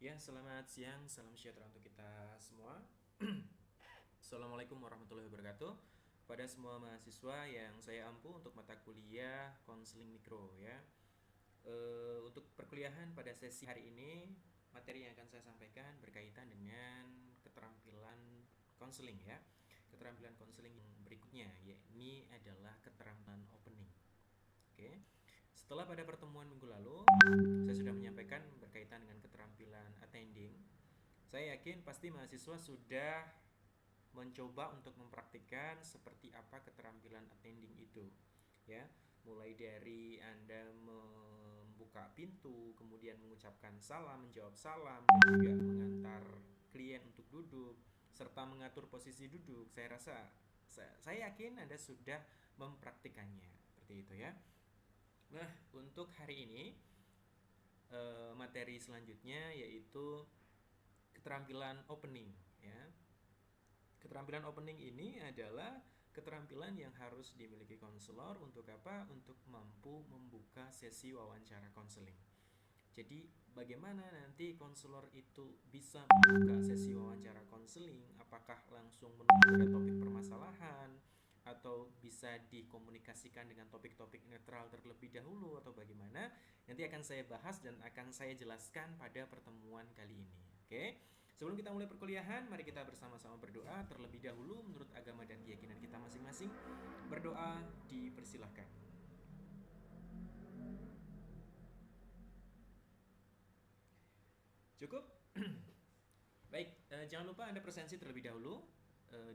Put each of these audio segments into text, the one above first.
Ya, selamat siang, salam sejahtera untuk kita semua. Assalamualaikum warahmatullahi wabarakatuh. Pada semua mahasiswa yang saya ampu untuk mata kuliah konseling mikro ya. Untuk perkuliahan pada sesi hari ini, materi yang akan saya sampaikan berkaitan dengan keterampilan konseling ya. Keterampilan konseling yang berikutnya, yakni adalah keterampilan opening. Oke. Setelah pada pertemuan minggu lalu, saya sudah menyampaikan berkaitan dengan keterampilan attending. Saya yakin pasti mahasiswa sudah mencoba untuk mempraktikkan seperti apa keterampilan attending itu, ya. Mulai dari Anda membuka pintu, kemudian mengucapkan salam, menjawab salam, dan juga mengantar klien untuk duduk, serta mengatur posisi duduk. Saya yakin Anda sudah mempraktikannya, seperti itu ya. Nah, untuk hari ini materi selanjutnya yaitu keterampilan opening ya. Keterampilan opening ini adalah keterampilan yang harus dimiliki konselor untuk apa? Untuk mampu membuka sesi wawancara konseling. Jadi bagaimana nanti konselor itu bisa membuka sesi wawancara konseling? Apakah langsung menuju pada topik permasalahan atau bisa dikomunikasikan dengan topik-topik netral terlebih dahulu atau bagaimana? Nanti akan saya bahas dan akan saya jelaskan pada pertemuan kali ini. Oke. Sebelum kita mulai perkuliahan, mari kita bersama-sama berdoa terlebih dahulu menurut agama dan keyakinan kita masing-masing. Berdoa dipersilahkan. Cukup? Baik, jangan lupa Anda presensi terlebih dahulu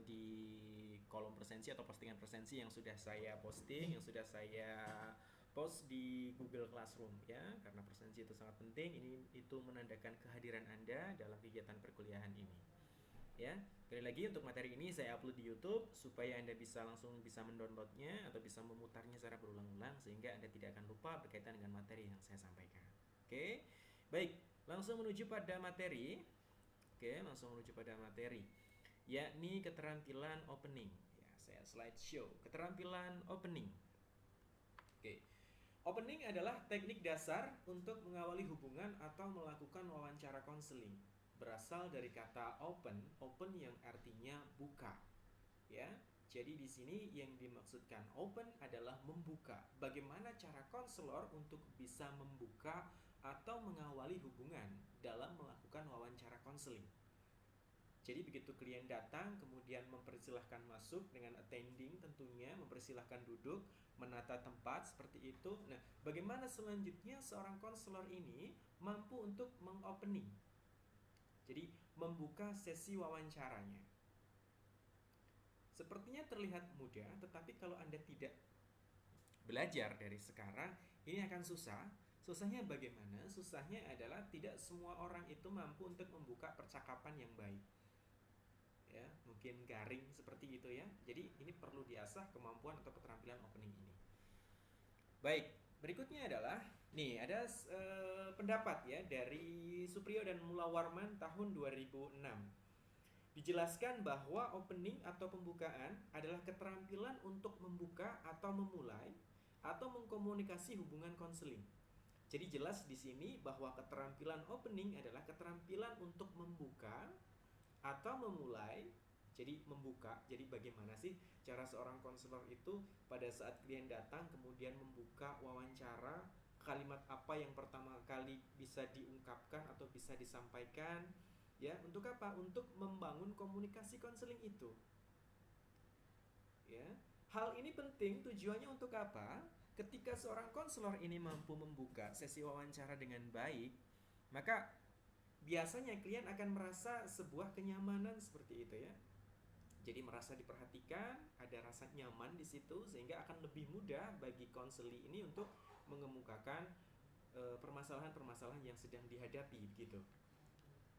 di kolom presensi atau postingan presensi yang sudah saya posting, yang sudah saya post di Google Classroom ya, karena presensi itu sangat penting. Itu menandakan kehadiran Anda dalam kegiatan perkuliahan ini. Ya, sekali lagi untuk materi ini saya upload di YouTube supaya Anda langsung bisa mendownloadnya atau bisa memutarnya secara berulang-ulang sehingga Anda tidak akan lupa berkaitan dengan materi yang saya sampaikan. Oke. Baik, langsung menuju pada materi. Yakni keterampilan opening. Ya, saya slideshow. Keterampilan opening. Oke. Opening adalah teknik dasar untuk mengawali hubungan atau melakukan wawancara konseling. Berasal dari kata open yang artinya buka. Ya. Jadi di sini yang dimaksudkan open adalah membuka. Bagaimana cara konselor untuk bisa membuka atau mengawali hubungan dalam melakukan wawancara konseling. Jadi begitu klien datang, kemudian mempersilahkan masuk dengan attending tentunya, mempersilahkan duduk, menata tempat seperti itu. Nah, bagaimana selanjutnya seorang konselor ini mampu untuk mengopening? Jadi membuka sesi wawancaranya. Sepertinya terlihat mudah, tetapi kalau Anda tidak belajar dari sekarang, ini akan susah. Susahnya bagaimana? Susahnya adalah tidak semua orang itu mampu untuk membuka percakapan yang baik. Ya, mungkin garing seperti itu ya. Jadi ini perlu diasah kemampuan atau keterampilan opening ini. Baik, berikutnya adalah nih ada pendapat ya dari Supriyo dan Mulawarman tahun 2006. Dijelaskan bahwa opening atau pembukaan adalah keterampilan untuk membuka atau memulai atau mengkomunikasi hubungan konseling. Jadi jelas di sini bahwa keterampilan opening adalah keterampilan untuk membuka atau memulai. Jadi membuka, jadi bagaimana sih cara seorang konselor itu pada saat klien datang kemudian membuka wawancara, kalimat apa yang pertama kali bisa diungkapkan atau bisa disampaikan ya, untuk apa? Untuk membangun komunikasi konseling itu ya. Hal ini penting, tujuannya untuk apa? Ketika seorang konselor ini mampu membuka sesi wawancara dengan baik, maka biasanya klien akan merasa sebuah kenyamanan seperti itu ya. Jadi merasa diperhatikan, ada rasa nyaman di situ sehingga akan lebih mudah bagi konseli ini untuk mengemukakan permasalahan-permasalahan yang sedang dihadapi gitu.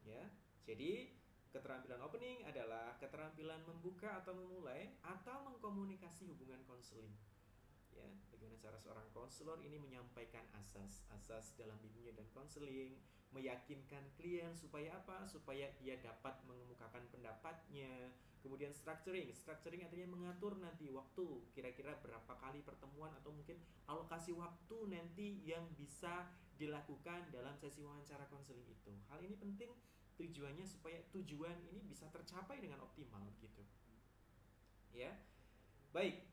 Ya. Jadi keterampilan opening adalah keterampilan membuka atau memulai atau mengkomunikasi hubungan konseling. Ya, bagaimana cara seorang konselor ini menyampaikan asas-asas dalam bimbingan dan konseling, meyakinkan klien supaya apa? Supaya dia dapat mengemukakan pendapatnya. Kemudian structuring artinya mengatur nanti waktu, kira-kira berapa kali pertemuan atau mungkin alokasi waktu nanti yang bisa dilakukan dalam sesi wawancara konseling itu. Hal ini penting, tujuannya supaya tujuan ini bisa tercapai dengan optimal gitu. Ya. Baik.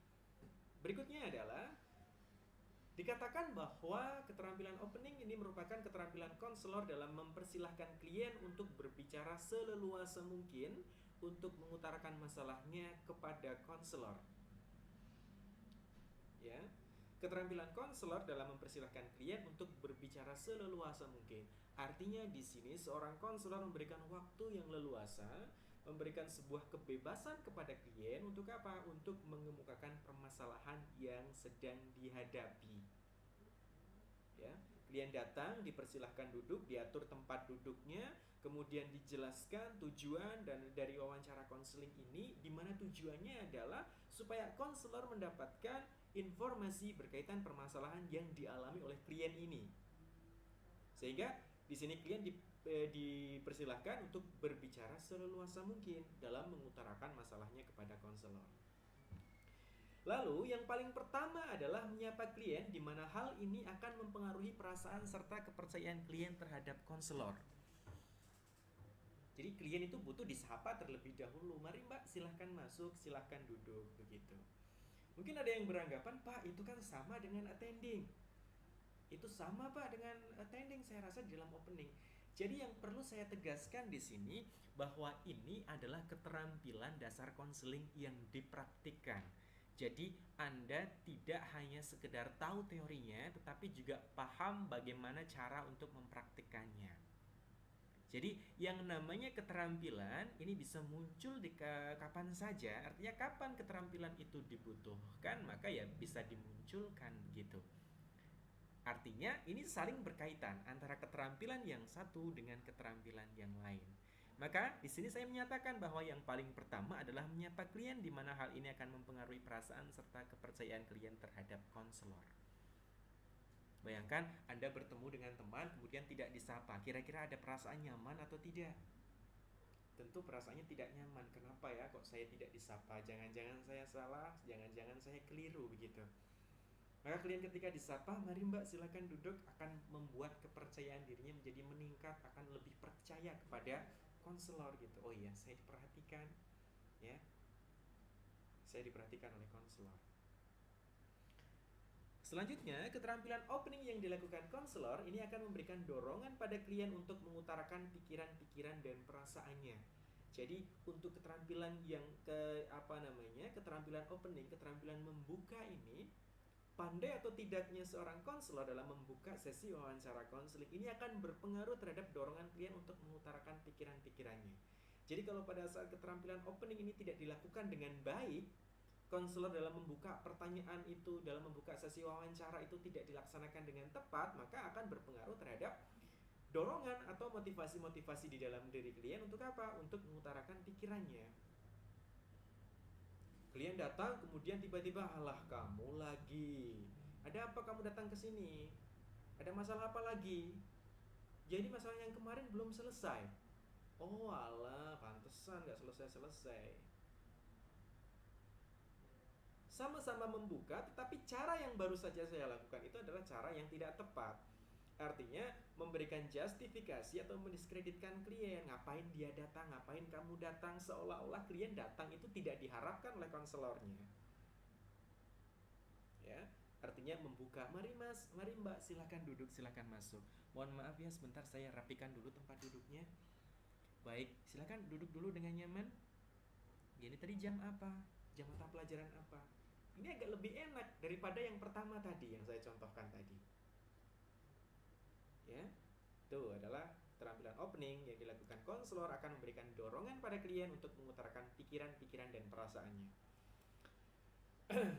Berikutnya adalah dikatakan bahwa keterampilan opening ini merupakan keterampilan konselor dalam mempersilahkan klien untuk berbicara seleluasa mungkin untuk mengutarakan masalahnya kepada konselor. Ya, keterampilan konselor dalam mempersilahkan klien untuk berbicara seleluasa mungkin. Artinya di sini seorang konselor memberikan waktu yang leluasa, memberikan sebuah kebebasan kepada klien untuk apa? Untuk mengemukakan permasalahan yang sedang dihadapi. Ya, klien datang, dipersilahkan duduk, diatur tempat duduknya, kemudian dijelaskan tujuan dan dari wawancara konseling ini, di mana tujuannya adalah supaya konselor mendapatkan informasi berkaitan permasalahan yang dialami oleh klien ini. Sehingga di sini klien dipersilahkan untuk berbicara seleluasa mungkin dalam mengutarakan masalahnya kepada konselor. Lalu yang paling pertama adalah menyapa klien, di mana hal ini akan mempengaruhi perasaan serta kepercayaan klien terhadap konselor. Jadi klien itu butuh disapa terlebih dahulu. Mari Mbak, silahkan masuk, silahkan duduk, begitu. Mungkin ada yang beranggapan, Pak, itu kan sama dengan attending. Itu sama Pak dengan attending, saya rasa di dalam opening. Jadi yang perlu saya tegaskan di sini bahwa ini adalah keterampilan dasar konseling yang dipraktikkan. Jadi Anda tidak hanya sekedar tahu teorinya, tetapi juga paham bagaimana cara untuk mempraktikkannya. Jadi yang namanya keterampilan ini bisa muncul di kapan saja. Artinya kapan keterampilan itu dibutuhkan, maka ya bisa dimunculkan gitu. Artinya ini saling berkaitan antara keterampilan yang satu dengan keterampilan yang lain. Maka di sini saya menyatakan bahwa yang paling pertama adalah menyapa klien, di mana hal ini akan mempengaruhi perasaan serta kepercayaan klien terhadap konselor. Bayangkan Anda bertemu dengan teman kemudian tidak disapa, kira-kira ada perasaan nyaman atau tidak? Tentu perasaannya tidak nyaman. Kenapa ya kok saya tidak disapa? Jangan-jangan saya salah, jangan-jangan saya keliru begitu. Maka klien ketika disapa, mari Mbak silakan duduk, akan membuat kepercayaan dirinya menjadi meningkat, akan lebih percaya kepada konselor gitu. Oh iya, saya diperhatikan, ya. Saya diperhatikan oleh konselor. Selanjutnya, keterampilan opening yang dilakukan konselor ini akan memberikan dorongan pada klien untuk mengutarakan pikiran-pikiran dan perasaannya. Jadi untuk keterampilan yang keterampilan opening, keterampilan membuka ini, pandai atau tidaknya seorang konselor dalam membuka sesi wawancara konseling ini akan berpengaruh terhadap dorongan klien untuk mengutarakan pikiran-pikirannya. Jadi kalau pada saat keterampilan opening ini tidak dilakukan dengan baik, konselor dalam membuka pertanyaan itu, dalam membuka sesi wawancara itu tidak dilaksanakan dengan tepat, maka akan berpengaruh terhadap dorongan atau motivasi-motivasi di dalam diri klien untuk apa? Untuk mengutarakan pikirannya. Klien datang kemudian tiba-tiba, alah kamu lagi. Ada apa kamu datang ke sini? Ada masalah apa lagi? Jadi masalah yang kemarin belum selesai. Oh alah, pantesan gak selesai-selesai. Sama-sama membuka, tetapi cara yang baru saja saya lakukan itu adalah cara yang tidak tepat. Artinya memberikan justifikasi atau mendiskreditkan klien. Ngapain dia datang, ngapain kamu datang, seolah-olah klien datang itu tidak diharapkan oleh konselornya. Ya, artinya membuka, mari mas, mari mbak, silakan duduk, silakan masuk. Mohon maaf ya sebentar saya rapikan dulu tempat duduknya. Baik, silakan duduk dulu dengan nyaman. Ini tadi jam apa? Jam mata pelajaran apa? Ini agak lebih enak daripada yang pertama tadi yang saya contohkan tadi. Ya, itu adalah keterampilan opening yang dilakukan konselor akan memberikan dorongan pada klien untuk mengutarakan pikiran-pikiran dan perasaannya.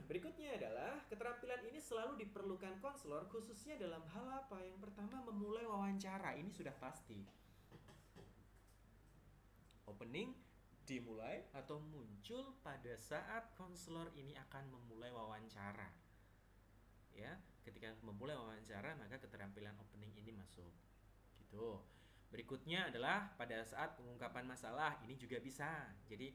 Berikutnya adalah keterampilan ini selalu diperlukan konselor khususnya dalam hal apa? Yang pertama, memulai wawancara. Ini sudah pasti. Opening dimulai atau muncul pada saat konselor ini akan memulai wawancara. Ya, ketika memulai wawancara maka keterampilan opening ini masuk. Gitu. gitu. Berikutnya adalah pada saat pengungkapan masalah, ini juga bisa. Jadi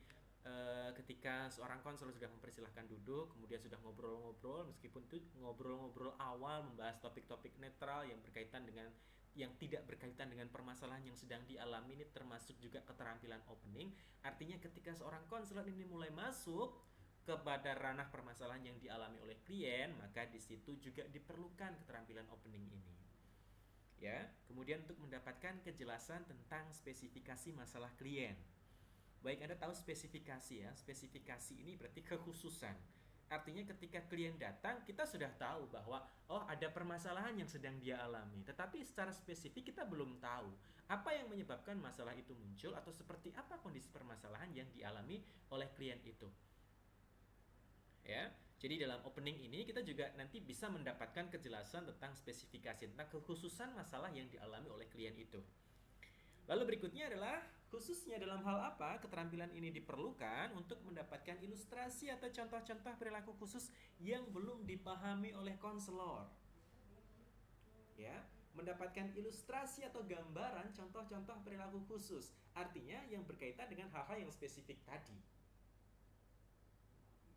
ketika seorang konselor sudah mempersilahkan duduk, kemudian sudah ngobrol-ngobrol, meskipun itu ngobrol-ngobrol awal membahas topik-topik netral yang berkaitan dengan yang tidak berkaitan dengan permasalahan yang sedang dialami, ini termasuk juga keterampilan opening. Artinya ketika seorang konselor ini mulai masuk kepada ranah permasalahan yang dialami oleh klien, maka di situ juga diperlukan keterampilan opening ini. Ya, kemudian untuk mendapatkan kejelasan tentang spesifikasi masalah klien. Baik, Anda tahu spesifikasi ya. Spesifikasi ini berarti kekhususan. Artinya ketika klien datang, kita sudah tahu bahwa oh ada permasalahan yang sedang dia alami. Tetapi secara spesifik kita belum tahu apa yang menyebabkan masalah itu muncul atau seperti apa kondisi permasalahan yang dialami oleh klien itu. Ya, jadi dalam opening ini kita juga nanti bisa mendapatkan kejelasan tentang spesifikasi, tentang kekhususan masalah yang dialami oleh klien itu. Lalu berikutnya adalah khususnya dalam hal apa keterampilan ini diperlukan untuk mendapatkan ilustrasi atau contoh-contoh perilaku khusus yang belum dipahami oleh konselor. Ya, mendapatkan ilustrasi atau gambaran contoh-contoh perilaku khusus. Artinya yang berkaitan dengan hal-hal yang spesifik tadi.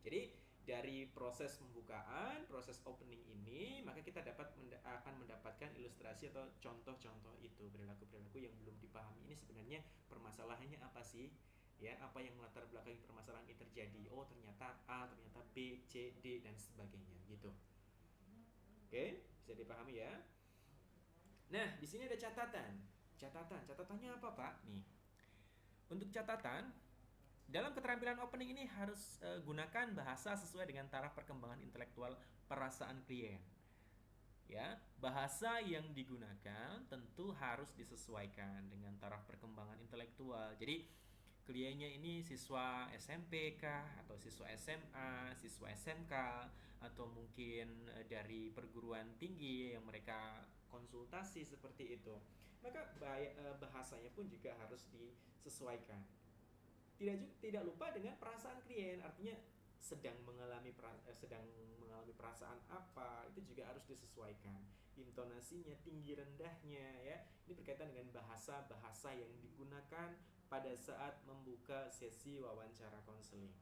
Jadi dari proses pembukaan, proses opening ini, maka kita akan mendapatkan ilustrasi atau contoh-contoh itu, perilaku-perilaku yang belum dipahami ini sebenarnya permasalahannya apa sih? Ya, apa yang melatar belakangi permasalahan ini terjadi? Oh, ternyata A, ternyata B, C, D dan sebagainya gitu. Oke, bisa dipahami ya? Nah, di sini ada catatan. Catatannya apa, Pak? Nih. Untuk catatan, dalam keterampilan opening ini harus gunakan bahasa sesuai dengan taraf perkembangan intelektual perasaan klien. Ya, bahasa yang digunakan tentu harus disesuaikan dengan taraf perkembangan intelektual. Jadi kliennya ini siswa SMP kah, atau siswa SMA, siswa SMK, atau mungkin dari perguruan tinggi yang mereka konsultasi seperti itu. Maka bahasanya pun juga harus disesuaikan. Tidak lupa dengan perasaan klien, artinya sedang mengalami perasaan apa, itu juga harus disesuaikan. Intonasinya, tinggi rendahnya ya. Ini berkaitan dengan bahasa yang digunakan pada saat membuka sesi wawancara konseling.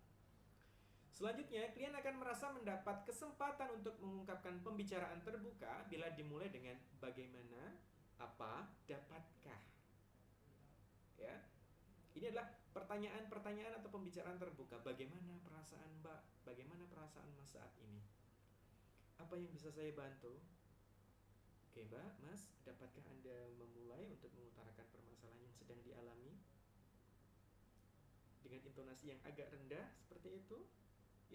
Selanjutnya, klien akan merasa mendapat kesempatan untuk mengungkapkan pembicaraan terbuka bila dimulai dengan bagaimana, apa, dapatkah. Ya. Ini adalah pertanyaan-pertanyaan atau pembicaraan terbuka. Bagaimana perasaan Mbak? Bagaimana perasaan Mas saat ini? Apa yang bisa saya bantu? Oke Mbak, Mas, dapatkah Anda memulai untuk mengutarakan permasalahan yang sedang dialami? Dengan intonasi yang agak rendah seperti itu.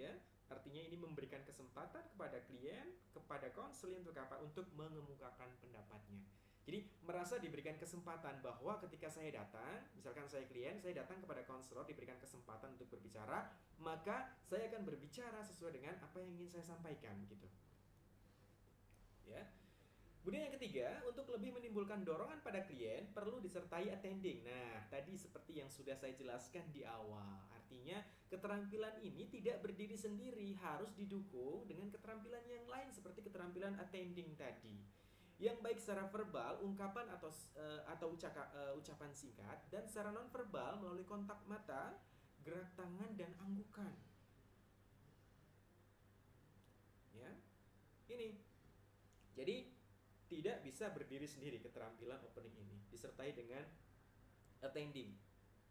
Ya, artinya ini memberikan kesempatan kepada klien, kepada konselor untuk apa? Untuk mengemukakan pendapatnya. Jadi merasa diberikan kesempatan bahwa ketika saya datang, misalkan saya klien, saya datang kepada konselor, diberikan kesempatan untuk berbicara, maka saya akan berbicara sesuai dengan apa yang ingin saya sampaikan gitu. Ya. Kemudian yang ketiga, untuk lebih menimbulkan dorongan pada klien, perlu disertai attending. Nah, tadi seperti yang sudah saya jelaskan di awal. Artinya, keterampilan ini tidak berdiri sendiri, harus didukung dengan keterampilan yang lain seperti keterampilan attending tadi. Yang baik secara verbal, ungkapan atau ucapan singkat, dan secara non-verbal melalui kontak mata, gerak tangan, dan anggukan. Ya, ini. Jadi tidak bisa berdiri sendiri keterampilan opening ini, disertai dengan attending.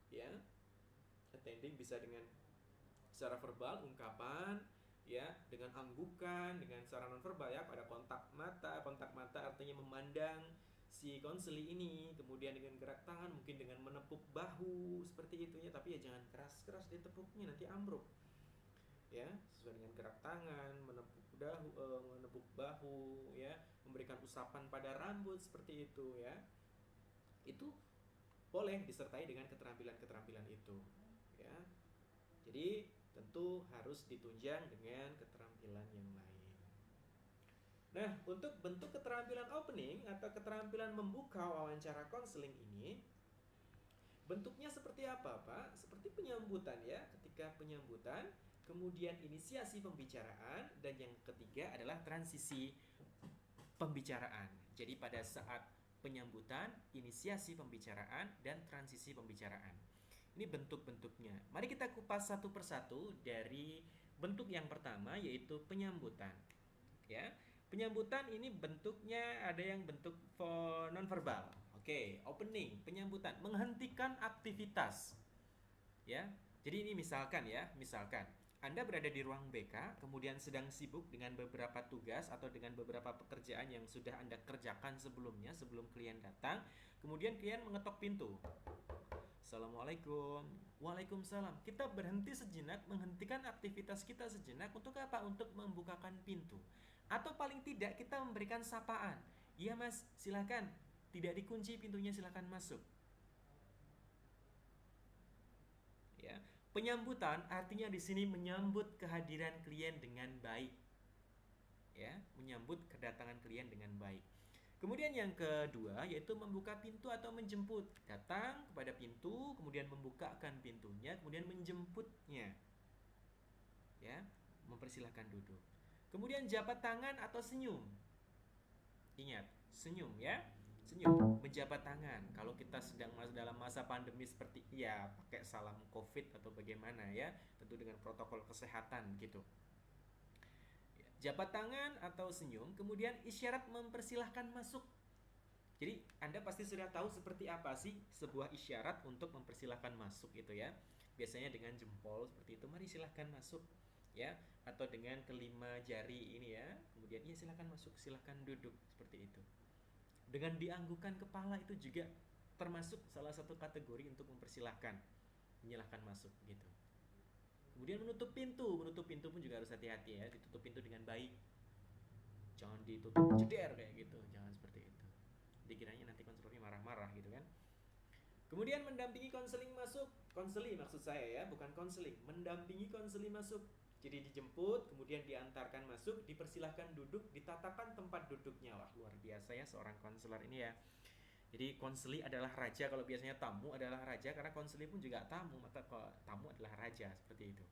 Ya, attending bisa dengan secara verbal, ungkapan, ya, dengan anggukan, dengan secara nonverbal ya, pada kontak mata artinya memandang si konseli ini, kemudian dengan gerak tangan mungkin dengan menepuk bahu seperti itu ya, tapi ya jangan keras-keras ditepuknya, nanti ambruk. Ya, sesuai dengan gerak tangan, menepuk bahu ya, memberikan usapan pada rambut seperti itu ya. Itu boleh disertai dengan keterampilan-keterampilan itu ya. Jadi tentu harus ditunjang dengan keterampilan yang lain. Nah, untuk bentuk keterampilan opening atau keterampilan membuka wawancara konseling ini, bentuknya seperti apa, Pak? Seperti penyambutan ya, ketika penyambutan, kemudian inisiasi pembicaraan, dan yang ketiga adalah transisi pembicaraan. Jadi pada saat penyambutan, inisiasi pembicaraan, dan transisi pembicaraan. Ini bentuk-bentuknya. Mari kita kupas satu persatu dari bentuk yang pertama, yaitu penyambutan. Ya, penyambutan ini bentuknya ada yang bentuk nonverbal. Oke, opening, penyambutan, menghentikan aktivitas. Ya, jadi ini misalkan Anda berada di ruang BK, kemudian sedang sibuk dengan beberapa tugas atau dengan beberapa pekerjaan yang sudah Anda kerjakan sebelumnya, sebelum klien datang. Kemudian klien mengetok pintu. Assalamualaikum. Waalaikumsalam. Kita berhenti sejenak, menghentikan aktivitas kita sejenak. Untuk apa? Untuk membukakan pintu. Atau paling tidak kita memberikan sapaan. Iya mas, silakan. Tidak dikunci pintunya, silakan masuk. Ya, penyambutan artinya di sini menyambut kehadiran klien dengan baik. Ya, menyambut kedatangan klien dengan baik. Kemudian yang kedua yaitu membuka pintu atau menjemput. Datang kepada pintu, kemudian membukakan pintunya, kemudian menjemputnya. Ya, mempersilahkan duduk. Kemudian jabat tangan atau senyum. Ingat, senyum ya. Senyum, menjabat tangan. Kalau kita sedang dalam masa pandemi seperti ya pakai salam Covid atau bagaimana ya, tentu dengan protokol kesehatan gitu. Jabat tangan atau senyum, kemudian isyarat mempersilahkan masuk. Jadi Anda pasti sudah tahu seperti apa sih sebuah isyarat untuk mempersilahkan masuk itu ya. Biasanya dengan jempol seperti itu, mari silahkan masuk ya, atau dengan kelima jari ini ya. Kemudian ya silahkan masuk, silahkan duduk seperti itu. Dengan dianggukkan kepala itu juga termasuk salah satu kategori untuk mempersilahkan, menyilahkan masuk gitu. Kemudian menutup pintu pun juga harus hati-hati ya, ditutup pintu dengan baik. Jangan ditutup jeder kayak gitu, jangan seperti itu. Dikiranya nanti konselornya marah-marah gitu kan. Kemudian mendampingi konseling masuk, konseli maksud saya ya, bukan konseling, mendampingi konseli masuk. Jadi dijemput, kemudian diantarkan masuk, dipersilahkan duduk, ditatakan tempat duduknya. Wah luar biasa ya seorang konselor ini ya. Jadi konseli adalah raja, kalau biasanya tamu adalah raja, karena konseli pun juga tamu, maka tamu adalah raja, seperti itu.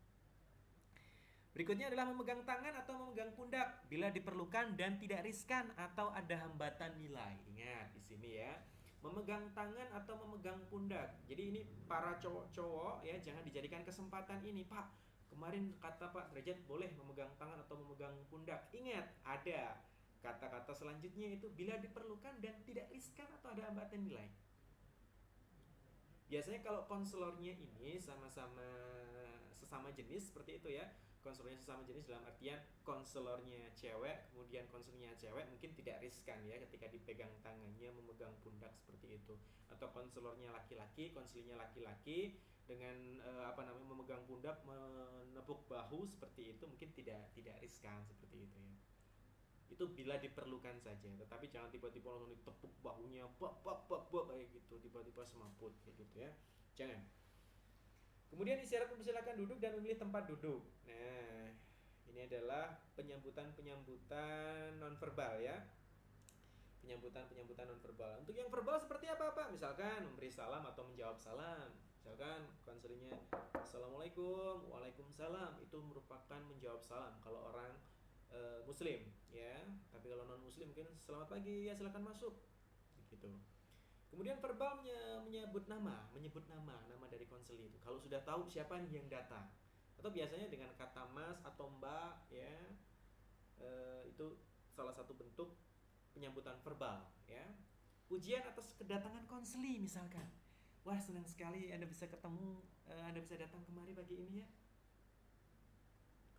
Berikutnya adalah memegang tangan atau memegang pundak bila diperlukan dan tidak riskan atau ada hambatan nilai. Ingat di sini ya, memegang tangan atau memegang pundak. Jadi ini para cowok-cowok ya, jangan dijadikan kesempatan ini, Pak. Kemarin kata Pak Derajat boleh memegang tangan atau memegang pundak. Ingat, ada kata-kata selanjutnya itu bila diperlukan dan tidak riskan atau ada hambatan nilai. Biasanya kalau konselornya ini sesama jenis seperti itu ya. Konselornya sesama jenis dalam artian konselornya cewek, kemudian konselornya cewek, mungkin tidak riskan ya ketika dipegang tangannya, memegang pundak seperti itu. Atau konselornya laki-laki, konselornya laki-laki dengan memegang pundak, menepuk bahu seperti itu, mungkin tidak riskan seperti itu ya. Itu bila diperlukan saja, tetapi jangan tiba-tiba langsung ditepuk bahunya kayak gitu, tiba-tiba semaput kayak gitu ya, jangan. Kemudian isyarat mempersilahkan duduk dan memilih tempat duduk. Nah, ini adalah penyambutan nonverbal ya. Penyambutan nonverbal. Untuk yang verbal seperti apa Pak? Misalkan memberi salam atau menjawab salam. Misalkan konselingnya Assalamualaikum, Waalaikumsalam, itu merupakan menjawab salam kalau orang muslim ya. Tapi kalau non muslim mungkin selamat pagi ya, silakan masuk gitu. Kemudian verbal menyebut nama dari konseli itu. Kalau sudah tahu siapa nih yang datang, atau biasanya dengan kata mas atau mbak ya, itu salah satu bentuk penyambutan verbal ya. Pujian atas kedatangan konseli misalkan, wah senang sekali Anda bisa ketemu, Anda bisa datang kemari pagi ini ya.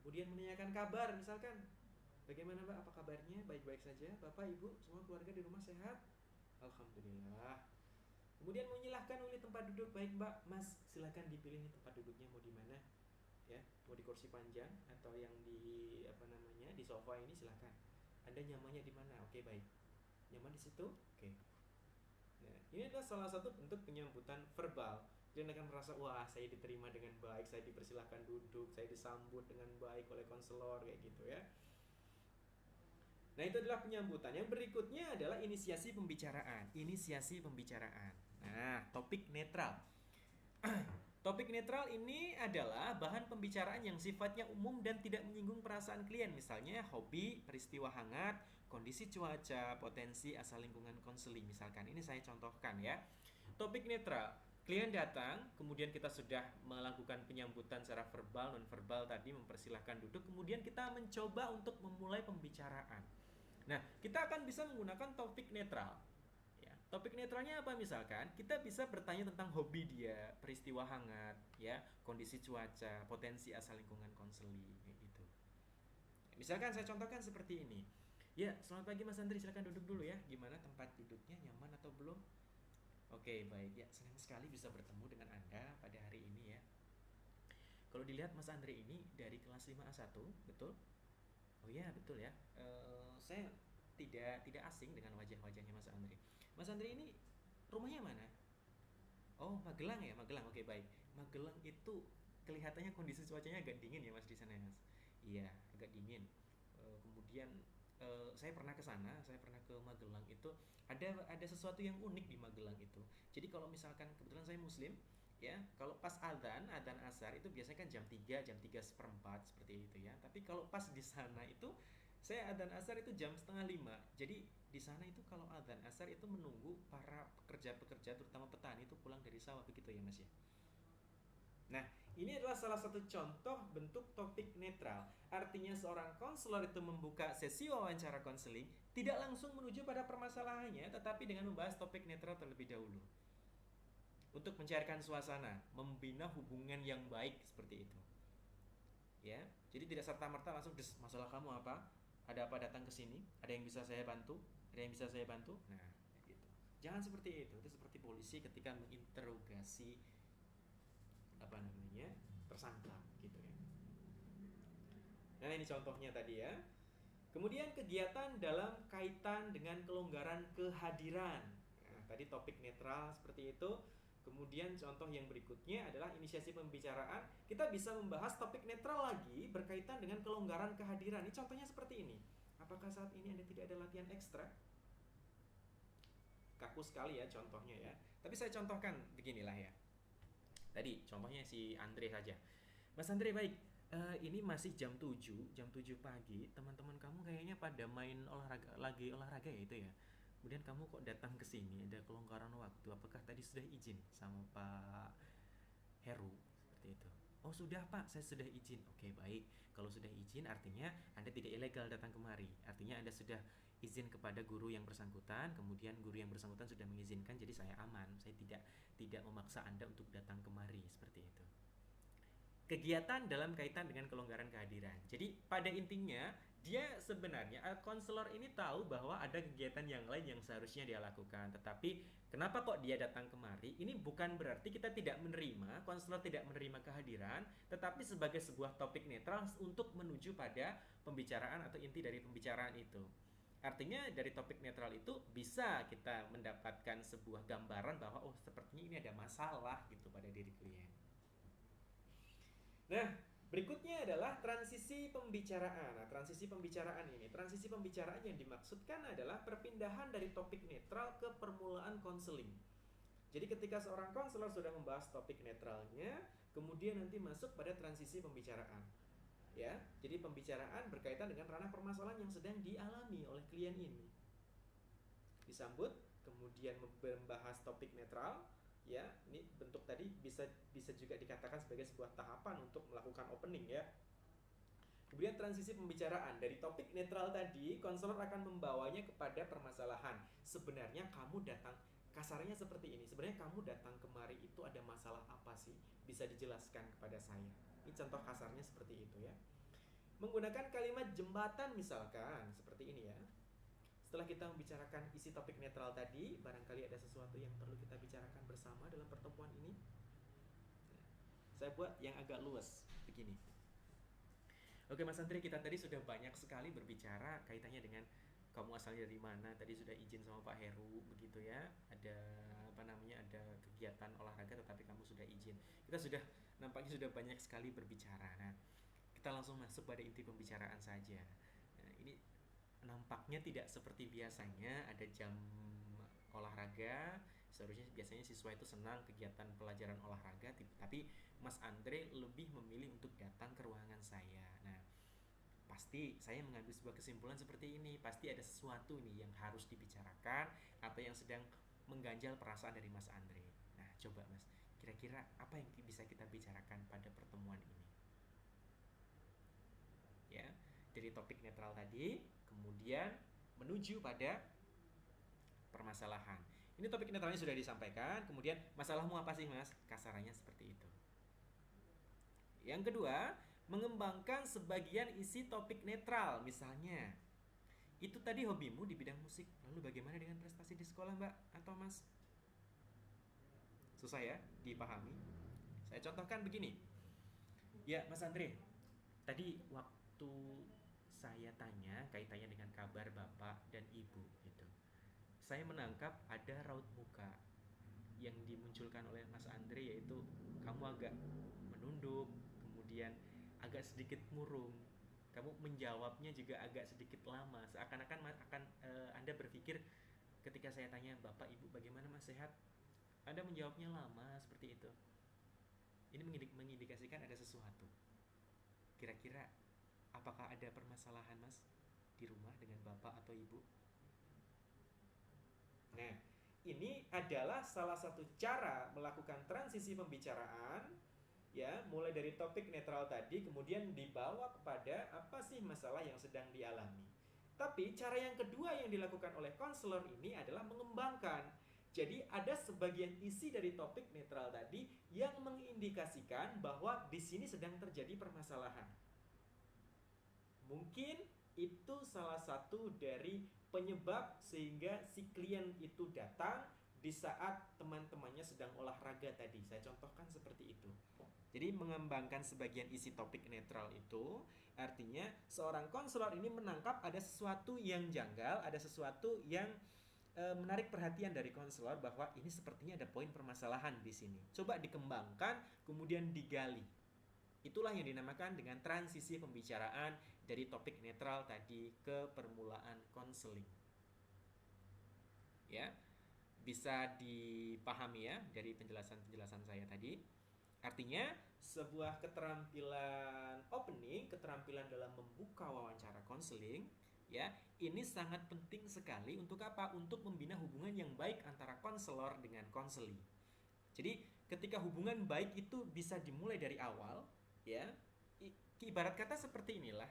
Kemudian menanyakan kabar misalkan, bagaimana Mbak, apa kabarnya? Baik-baik saja. Bapak, Ibu, semua keluarga di rumah sehat? Alhamdulillah. Kemudian menyilahkan memilih tempat duduk. Baik Mbak, Mas, silakan dipilih nih tempat duduknya mau di mana? Ya, mau di kursi panjang atau yang di di sofa ini silakan. Anda nyamannya di mana? Oke, baik. Nyaman di situ? Oke. Nah, ini adalah salah satu bentuk penyambutan verbal. Dia akan merasa, wah saya diterima dengan baik, saya dipersilahkan duduk, saya disambut dengan baik oleh konselor kayak gitu ya. Nah, itu adalah penyambutan. Yang berikutnya adalah inisiasi pembicaraan. Nah, topik netral. Topik netral ini adalah bahan pembicaraan yang sifatnya umum dan tidak menyinggung perasaan klien. Misalnya hobi, peristiwa hangat, kondisi cuaca, potensi, asal lingkungan konseling. Misalkan ini saya contohkan ya. Topik netral. Klien datang, kemudian kita sudah melakukan penyambutan secara verbal, non-verbal tadi, mempersilahkan duduk, kemudian kita mencoba untuk memulai pembicaraan. Nah, kita akan bisa menggunakan topik netral. Ya, topik netralnya apa misalkan? Kita bisa bertanya tentang hobi dia, peristiwa hangat, ya, kondisi cuaca, potensi asal lingkungan konseling, gitu. Misalkan saya contohkan seperti ini. Ya, selamat pagi Mas Andri, silakan duduk dulu ya. Gimana tempat duduknya, nyaman atau belum? Oke, baik ya. Senang sekali bisa bertemu dengan Anda pada hari ini ya. Kalau dilihat Mas Andri ini dari kelas 5A1, betul? Oh iya, betul ya. Saya tidak asing dengan wajah-wajahnya Mas Andri. Mas Andri ini rumahnya mana? Oh, Magelang ya, Magelang. Oke, baik. Magelang itu kelihatannya kondisi cuacanya agak dingin ya Mas di sana ya Mas. Iya, agak dingin. Kemudian saya pernah ke sana, saya pernah ke Magelang itu ada sesuatu yang unik di Magelang itu. Jadi kalau misalkan kebetulan saya Muslim, ya kalau pas adzan asar itu biasanya kan jam 3 seperempat seperti itu ya. Tapi kalau pas di sana itu saya adzan asar itu jam setengah 5. Jadi di sana itu kalau adzan asar itu menunggu para pekerja-pekerja terutama petani itu pulang dari sawah begitu ya Mas ya. Nah, ini adalah salah satu contoh bentuk topik netral. Artinya seorang konselor itu membuka sesi wawancara konseling tidak langsung menuju pada permasalahannya, tetapi dengan membahas topik netral terlebih dahulu. Untuk mencairkan suasana, membina hubungan yang baik seperti itu. Ya, jadi tidak serta-merta langsung masalah kamu apa? Ada apa datang ke sini? Ada yang bisa saya bantu? Ada yang bisa saya bantu? Nah, gitu. Jangan seperti itu. Itu seperti polisi ketika menginterogasi apa namanya tersangka gitu ya. Nah ini contohnya tadi ya. Kemudian kegiatan dalam kaitan dengan kelonggaran kehadiran. Nah, tadi topik netral seperti itu. Kemudian contoh yang berikutnya adalah inisiasi pembicaraan. Kita bisa membahas topik netral lagi berkaitan dengan kelonggaran kehadiran. Ini contohnya seperti ini. Apakah saat ini Anda tidak ada latihan ekstra? Kaku sekali ya contohnya ya. Tapi saya contohkan beginilah ya. Tadi contohnya si Andre saja. Mas Andre baik, ini masih jam 7 pagi. Teman-teman kamu kayaknya pada main olahraga, lagi olahraga ya itu ya. Kemudian kamu kok datang ke sini, ada kelonggaran waktu. Apakah tadi sudah izin sama Pak Heru seperti itu? Oh sudah Pak, saya sudah izin. Oke baik, kalau sudah izin artinya Anda tidak ilegal datang kemari. Artinya Anda sudah izin kepada guru yang bersangkutan, kemudian guru yang bersangkutan sudah mengizinkan, jadi saya aman. Saya tidak memaksa Anda untuk datang kemari seperti itu. Kegiatan dalam kaitan dengan kelonggaran kehadiran. Jadi pada intinya dia sebenarnya konselor ini tahu bahwa ada kegiatan yang lain yang seharusnya dia lakukan, tetapi kenapa kok dia datang kemari? Ini bukan berarti kita tidak menerima, konselor tidak menerima kehadiran, tetapi sebagai sebuah topik netral untuk menuju pada pembicaraan atau inti dari pembicaraan itu. Artinya dari topik netral itu bisa kita mendapatkan sebuah gambaran bahwa oh sepertinya ini ada masalah gitu pada diri klien. Nah, berikutnya adalah transisi pembicaraan. Nah, transisi pembicaraan yang dimaksudkan adalah perpindahan dari topik netral ke permulaan konseling. Jadi ketika seorang konselor sudah membahas topik netralnya, kemudian nanti masuk pada transisi pembicaraan. Ya, jadi pembicaraan berkaitan dengan ranah permasalahan yang sedang dialami oleh klien ini. Disambut, kemudian membahas topik netral. Ya, ini bentuk tadi bisa juga dikatakan sebagai sebuah tahapan untuk melakukan opening ya. Kemudian transisi pembicaraan dari topik netral tadi, konselor akan membawanya kepada permasalahan. Sebenarnya kamu datang, kasarnya seperti ini. Sebenarnya kamu datang kemari itu ada masalah apa sih? Bisa dijelaskan kepada saya. Ini contoh kasarnya seperti itu ya. Menggunakan kalimat jembatan misalkan seperti ini ya. Setelah kita membicarakan isi topik netral tadi, barangkali ada sesuatu yang perlu kita bicarakan bersama dalam pertemuan ini. Saya buat yang agak luas begini. Oke Mas Andri, kita tadi sudah banyak sekali berbicara kaitannya dengan kamu asalnya dari mana. Tadi sudah izin sama Pak Heru begitu ya. Ada ada kegiatan olahraga tetapi kamu sudah izin. Kita sudah nampaknya sudah banyak sekali berbicara. Nah, kita langsung masuk pada inti pembicaraan saja. Nah, ini nampaknya tidak seperti biasanya ada jam olahraga. Seharusnya biasanya siswa itu senang kegiatan pelajaran olahraga, tapi Mas Andre lebih memilih untuk datang ke ruangan saya. Nah, pasti saya mengambil sebuah kesimpulan seperti ini, pasti ada sesuatu nih yang harus dibicarakan atau yang sedang mengganjal perasaan dari Mas Andre. Nah, coba Mas, kira-kira apa yang bisa kita bicarakan pada pertemuan ini? Ya, dari topik netral tadi, kemudian menuju pada permasalahan. Ini topik netralnya sudah disampaikan, kemudian masalahmu apa sih Mas? Kasarannya seperti itu. Yang kedua, mengembangkan sebagian isi topik netral. Misalnya, itu tadi hobimu di bidang musik, lalu bagaimana dengan prestasi di sekolah Mbak atau Mas? Susah ya dipahami. Saya contohkan begini. Ya Mas Andre, tadi waktu saya tanya kaitannya dengan kabar Bapak dan Ibu gitu, saya menangkap ada raut muka yang dimunculkan oleh Mas Andre, yaitu kamu agak menunduk, kemudian agak sedikit murung. Kamu menjawabnya juga agak sedikit lama, seakan-akan Anda berpikir ketika saya tanya Bapak Ibu bagaimana Mas sehat, Anda menjawabnya lama seperti itu. Ini mengindikasikan ada sesuatu. Kira-kira apakah ada permasalahan Mas di rumah dengan Bapak atau Ibu? Nah, ini adalah salah satu cara melakukan transisi pembicaraan, ya, mulai dari topik netral tadi kemudian dibawa kepada apa sih masalah yang sedang dialami. Tapi cara yang kedua yang dilakukan oleh konselor ini adalah mengembangkan. Jadi ada sebagian isi dari topik netral tadi yang mengindikasikan bahwa di sini sedang terjadi permasalahan. Mungkin itu salah satu dari penyebab sehingga si klien itu datang di saat teman-temannya sedang olahraga tadi. Saya contohkan seperti itu. Jadi mengembangkan sebagian isi topik netral itu artinya seorang konselor ini menangkap ada sesuatu yang janggal, ada sesuatu yang menarik perhatian dari konselor bahwa ini sepertinya ada poin permasalahan di sini. Coba dikembangkan, kemudian digali. Itulah yang dinamakan dengan transisi pembicaraan dari topik netral tadi ke permulaan konseling. Ya, bisa dipahami ya dari penjelasan-penjelasan saya tadi. Artinya sebuah keterampilan opening, keterampilan dalam membuka wawancara konseling, ya, ini sangat penting sekali untuk apa? Untuk membina hubungan yang baik antara konselor dengan konseli. Jadi ketika hubungan baik itu bisa dimulai dari awal, ya, ibarat kata seperti inilah.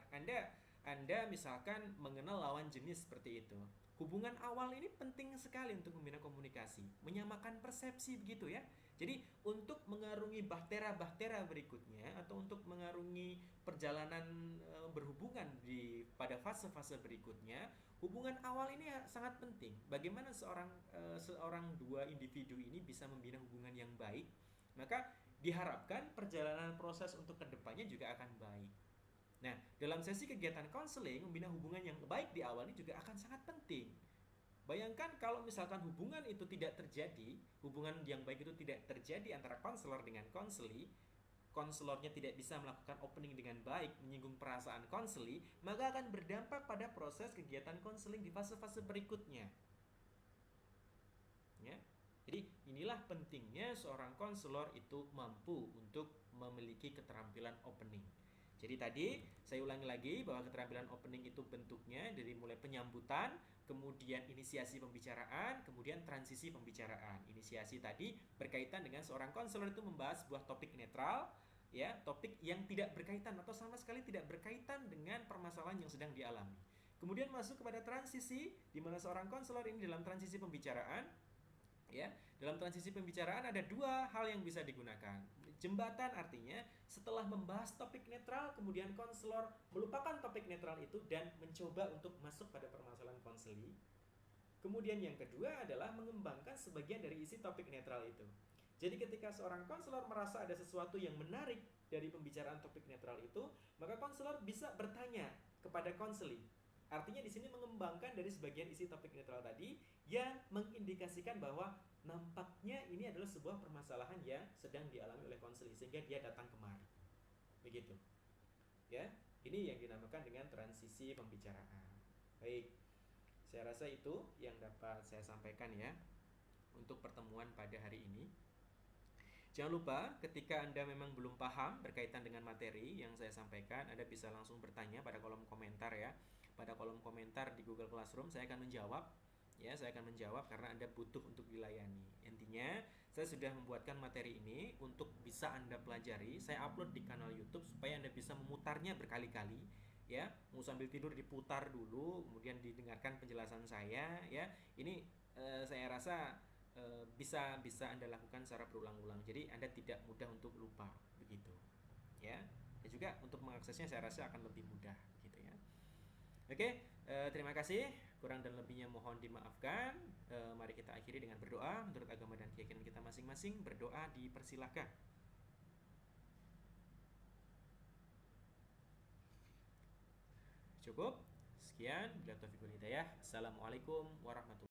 Anda misalkan mengenal lawan jenis seperti itu. Hubungan awal ini penting sekali untuk membina komunikasi, menyamakan persepsi begitu ya. Jadi untuk mengarungi bahtera-bahtera berikutnya atau untuk mengarungi perjalanan berhubungan pada fase-fase berikutnya, hubungan awal ini sangat penting. Bagaimana seorang dua individu ini bisa membina hubungan yang baik, maka diharapkan perjalanan proses untuk kedepannya juga akan baik. Nah, dalam sesi kegiatan konseling, membina hubungan yang baik di awal ini juga akan sangat penting. Bayangkan kalau misalkan hubungan itu tidak terjadi, hubungan yang baik itu tidak terjadi antara konselor dengan konseli, konselornya tidak bisa melakukan opening dengan baik, menyinggung perasaan konseli, maka akan berdampak pada proses kegiatan konseling di fase-fase berikutnya. Ya. Jadi inilah pentingnya seorang konselor itu mampu untuk memiliki keterampilan opening. Jadi tadi saya ulangi lagi bahwa keterampilan opening itu bentuknya dari mulai penyambutan, kemudian inisiasi pembicaraan, kemudian transisi pembicaraan. Inisiasi tadi berkaitan dengan seorang konselor itu membahas sebuah topik netral, ya, topik yang tidak berkaitan atau sama sekali tidak berkaitan dengan permasalahan yang sedang dialami. Kemudian masuk kepada transisi, di mana seorang konselor ini dalam transisi pembicaraan, ya, dalam transisi pembicaraan ada dua hal yang bisa digunakan. Jembatan artinya setelah membahas topik netral, kemudian konselor melupakan topik netral itu dan mencoba untuk masuk pada permasalahan konseli. Kemudian yang kedua adalah mengembangkan sebagian dari isi topik netral itu. Jadi ketika seorang konselor merasa ada sesuatu yang menarik dari pembicaraan topik netral itu, maka konselor bisa bertanya kepada konseli. Artinya di sini mengembangkan dari sebagian isi topik netral tadi yang mengindikasikan bahwa nampaknya ini adalah sebuah permasalahan yang sedang dialami oleh konseli sehingga dia datang kemari. Begitu. Ya, ini yang dinamakan dengan transisi pembicaraan. Baik. Saya rasa itu yang dapat saya sampaikan ya untuk pertemuan pada hari ini. Jangan lupa ketika Anda memang belum paham berkaitan dengan materi yang saya sampaikan, Anda bisa langsung bertanya pada kolom komentar ya. Pada kolom komentar di Google Classroom saya akan menjawab. Ya, saya akan menjawab karena Anda butuh untuk dilayani. Intinya, saya sudah membuatkan materi ini untuk bisa Anda pelajari. Saya upload di kanal YouTube supaya Anda bisa memutarnya berkali-kali. Ya, mau sambil tidur diputar dulu, kemudian didengarkan penjelasan saya. Ya, ini saya rasa bisa bisa Anda lakukan secara berulang-ulang. Jadi Anda tidak mudah untuk lupa begitu. Ya. Dan juga untuk mengaksesnya saya rasa akan lebih mudah gitu ya. Oke, terima kasih. Kurang dan lebihnya mohon dimaafkan. Mari kita akhiri dengan berdoa menurut agama dan keyakinan kita masing-masing. Berdoa dipersilahkan. Cukup. Sekian. Bila taufiq wal hidayah. Assalamualaikum warahmatullahi wabarakatuh.